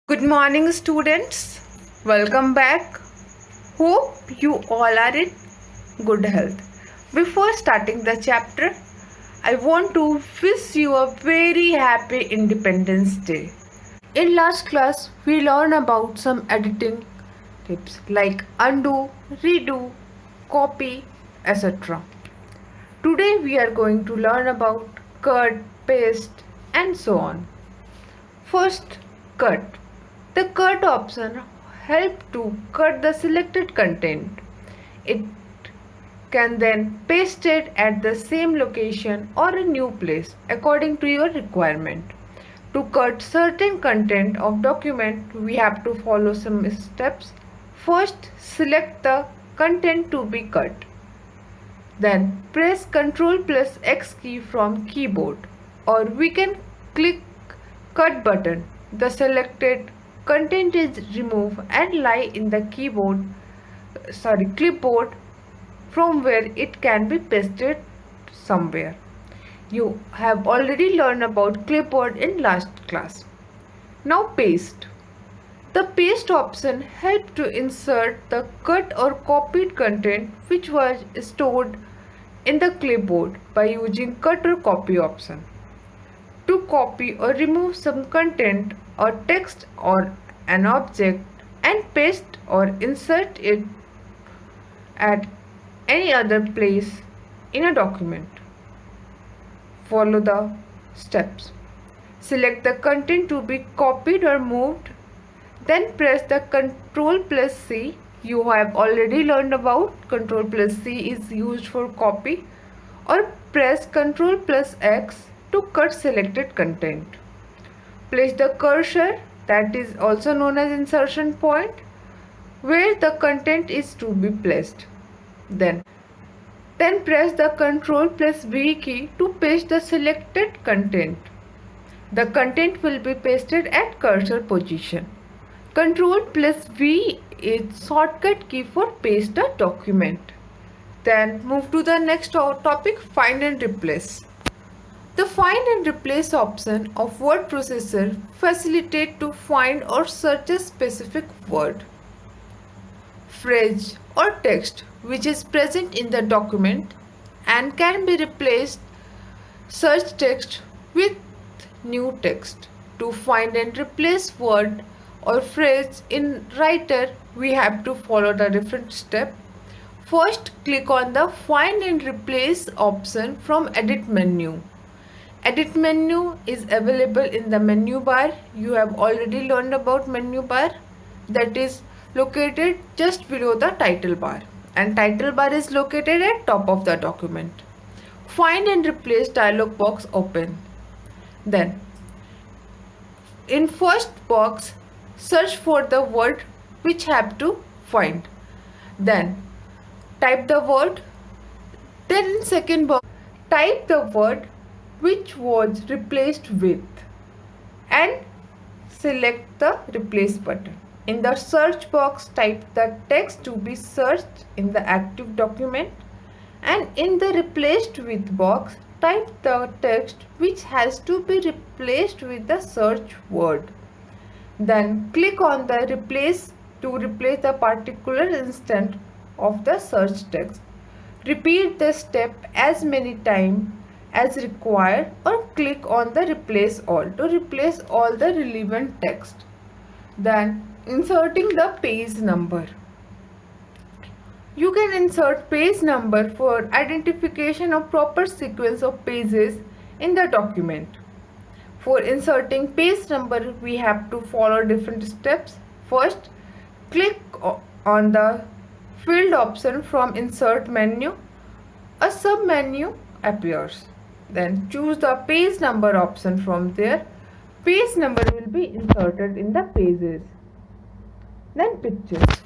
Good morning, students. Welcome back. Hope you all are in good health. Before starting the chapter, I want to wish you a very happy Independence Day. In last class, we learned about some editing tips like undo, redo, copy, etc. Today, we are going to learn about cut, paste, and so on. First, cut. The cut option helps to cut the selected content. It can then paste it at the same location or a new place according to your requirement. To cut certain content of document, we have to follow some steps. First, select the content to be cut. Then press Ctrl plus X key from keyboard, or we can click cut button. The selected content is removed and lie in the clipboard from where it can be pasted somewhere. You have already learned about clipboard in last class. Now paste. The paste option helps to insert the cut or copied content which was stored in the clipboard by using cut or copy option. To copy or remove some content or text or an object and paste or insert it at any other place in a document. Follow the steps. Select the content to be copied or moved. Then press the Ctrl plus C. You have already learned about Ctrl plus C is used for copy, or press Ctrl plus X to cut selected content. Place the cursor, that is also known as insertion point, where the content is to be placed. Then press the Ctrl plus V key to paste the selected content. The content will be pasted at cursor position. Ctrl plus V is shortcut key for paste a document. Then move to the next topic, find and replace. The find and replace option of word processor facilitate to find or search a specific word, phrase or text which is present in the document and can be replaced search text with new text. To find and replace word or phrase in writer, we have to follow the different step. First, click on the find and replace option from edit menu. Edit menu is available in the menu bar. You have already learned about menu bar, that is located just below the title bar, and title bar is located at top of the document. Find and replace dialog box open. Then in first box, search for the word which have to find. Then type the word. Then in second box, type the word which was replaced with and select the replace button. In the search box, type the text to be searched in the active document, and in the replaced with box, type the text which has to be replaced with the search word. Then click on the replace to replace the particular instant of the search text. Repeat the step as many times as required, or click on the replace all to replace all the relevant text. Then inserting the page number. You can insert page number for identification of proper sequence of pages in the document. For inserting page number, we have to follow different steps. First, click on the field option from insert menu. A sub menu appears. Then choose the page number option from there. Page number will be inserted in the pages. Then pictures.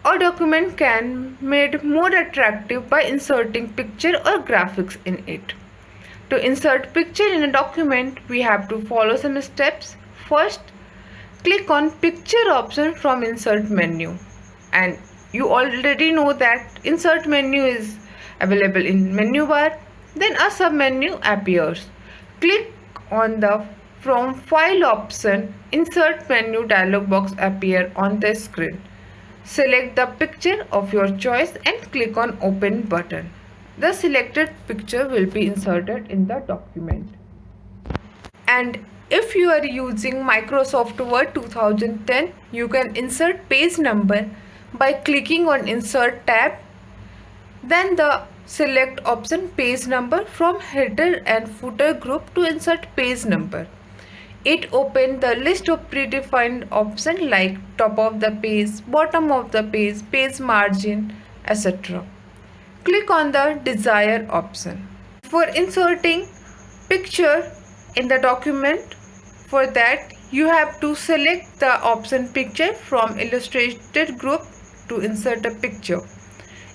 A document can be made more attractive by inserting picture or graphics in it. To insert picture in a document, we have to follow some steps. First, click on picture option from insert menu, and you already know that insert menu is available in menu bar. Then a sub menu appears. Click on the from File option, Insert menu dialog box appear on the screen. Select the picture of your choice and click on Open button. The selected picture will be inserted in the document. And if you are using Microsoft Word 2010, you can insert page number by clicking on Insert tab. Then the select option Page Number from Header and Footer group to insert page number. It opens the list of predefined options like top of the page, bottom of the page, page margin, etc. Click on the desired option. For inserting picture in the document, for that you have to select the option Picture from Illustrated group to insert a picture.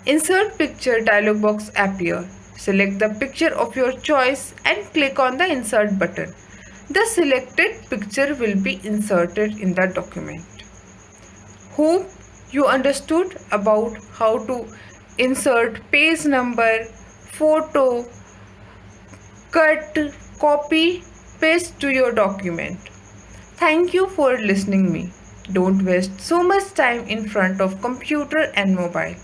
Insert picture dialog box appear. Select the picture of your choice and click on the Insert button. The selected picture will be inserted in the document. Hope you understood about how to insert page number, photo, cut, copy, paste to your document. Thank you for listening me. Don't waste so much time in front of computer and mobile.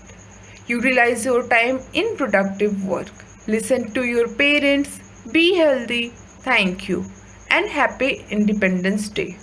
Utilize your time in productive work. Listen to your parents. Be healthy. Thank you and happy Independence Day.